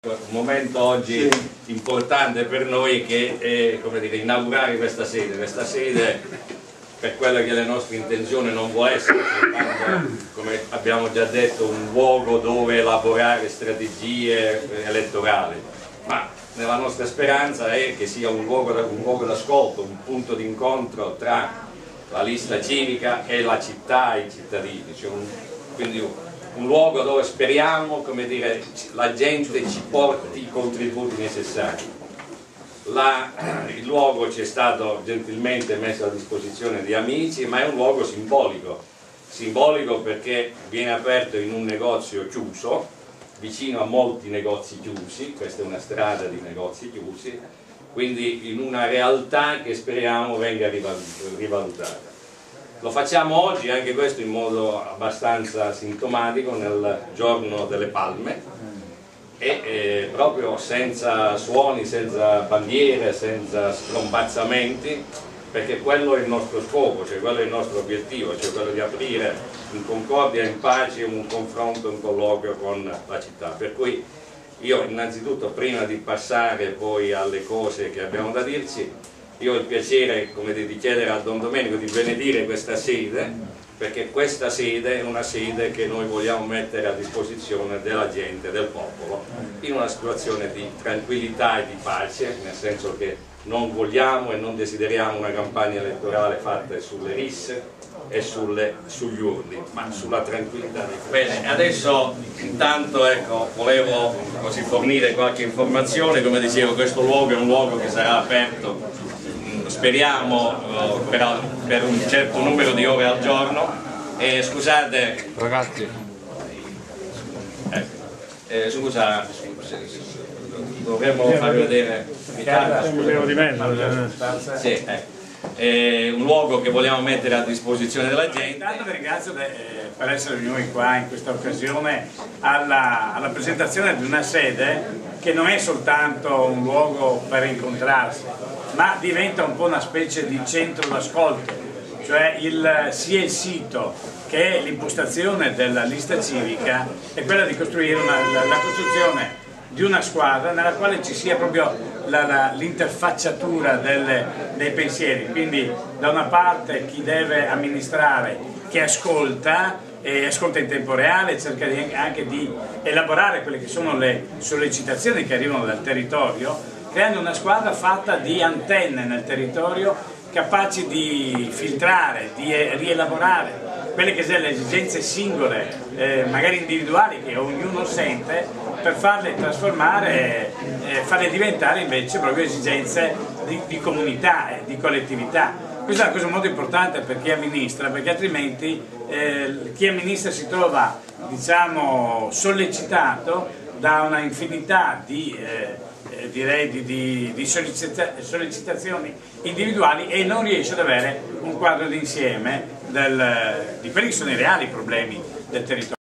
Un momento oggi importante per noi che è, come dire, inaugurare questa sede. Questa sede, per quella che è la nostra intenzione, non vuole essere soltanto, come abbiamo già detto, un luogo dove elaborare strategie elettorali, ma nella nostra speranza è che sia un luogo d'ascolto, un punto d'incontro tra la lista civica e la città e i cittadini, quindi un luogo dove speriamo, come dire, la gente ci porti i contributi necessari. Il luogo ci è stato gentilmente messo a disposizione di amici, ma è un luogo simbolico perché viene aperto in un negozio chiuso, vicino a molti negozi chiusi, questa è una strada di negozi chiusi, quindi in una realtà che speriamo venga rivalutata. Lo facciamo oggi, anche questo in modo abbastanza sintomatico, nel giorno delle Palme e proprio senza suoni, senza bandiere, senza strompazzamenti, perché quello è il nostro scopo, cioè quello è il nostro obiettivo, cioè quello di aprire in concordia, in pace, un confronto, un colloquio con la città. Per cui io innanzitutto, prima di passare poi alle cose che abbiamo da dirci, io ho il piacere, come di chiedere a Don Domenico di benedire questa sede, perché questa sede è una sede che noi vogliamo mettere a disposizione della gente, del popolo, in una situazione di tranquillità e di pace, nel senso che non vogliamo e non desideriamo una campagna elettorale fatta sulle risse e sugli urli, ma sulla tranquillità dei popoli. Bene, adesso intanto ecco, volevo così fornire qualche informazione. Come dicevo, questo luogo è un luogo che sarà aperto, speriamo, per un certo numero di ore al giorno. Scusate ragazzi, scusa, dovremmo far vedere sì, è un luogo che vogliamo mettere a disposizione della gente. Intanto vi ringrazio per essere venuti qua in questa occasione alla presentazione di una sede che non è soltanto un luogo per incontrarsi, ma diventa un po' una specie di centro d'ascolto, cioè sia il sito che l'impostazione della lista civica è quella di costruire la costruzione di una squadra nella quale ci sia proprio l'interfacciatura dei pensieri, quindi da una parte chi deve amministrare che ascolta e ascolta in tempo reale, cerca anche di elaborare quelle che sono le sollecitazioni che arrivano dal territorio, creando una squadra fatta di antenne nel territorio capaci di filtrare, di rielaborare quelle che sono le esigenze singole, magari individuali, che ognuno sente, per farle trasformare e farle diventare invece proprio esigenze di comunità e di collettività. Questa è una cosa molto importante per chi amministra, perché altrimenti chi amministra si trova, diciamo, sollecitato da una infinità di sollecitazioni individuali e non riesce ad avere un quadro d'insieme di quelli che sono i reali problemi del territorio.